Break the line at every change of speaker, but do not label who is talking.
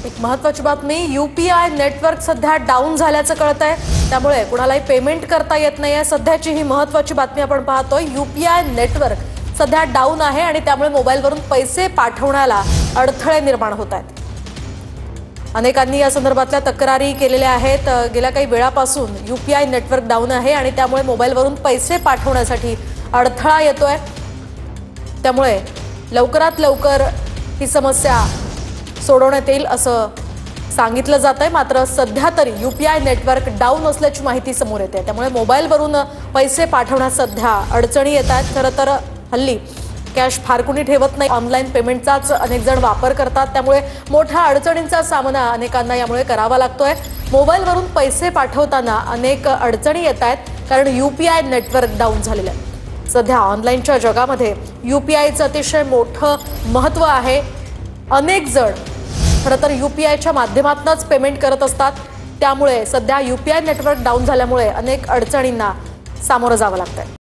एक महत्त्वाची बातमी, यूपीआय नेटवर्क सध्या डाऊन झाल्याचं कळतंय। त्यामुळे कुणालाही पेमेंट करता येत नाहीये। सध्याची ही महत्त्वाची बातमी आपण पाहतोय। यूपीआय नेटवर्क सध्या डाऊन आहे आणि त्यामुळे मोबाईलवरून पैसे पाठवण्याला अडथळे निर्माण होत आहेत। अनेकांनी या संदर्भातल्या तक्रारी केलेल्या आहेत। गेल्या काही वेळापासून यूपीआय नेटवर्क डाऊन आहे आणि त्यामुळे मोबाईलवरून पैसे पाठवण्यासाठी अडथळा येतोय। त्यामुळे लवकरात लवकर ही समस्या सोडवण्यात येईल असं सांगितलं जातंय। मात्र सध्या तरी यूपीआय नेटवर्क डाऊन असल्याची माहिती समोर येते। त्यामुळे मोबाईलवरून पैसे पाठवण्यात सध्या अडचणी येत आहेत। खरं तर हल्ली कॅश फार कुणी ठेवत नाही, ऑनलाईन पेमेंटचाच अनेक जण वापर करतात। त्यामुळे मोठ्या अडचणींचा सामना अनेकांना यामुळे करावा लागतोय। मोबाईलवरून पैसे पाठवताना अनेक अडचणी येत आहेत, कारण यूपीआय नेटवर्क डाऊन झालेलं आहे। सध्या ऑनलाईनच्या जगामध्ये यूपीआयचं अतिशय मोठं महत्त्व आहे। अनेक जण खरं तर यूपीआयच्या माध्यमातूनच पेमेंट करत असतात। त्यामुळे सध्या यूपीआय नेटवर्क डाऊन झाल्यामुळे अनेक अडचणींना सामोरं जावं लागतंय।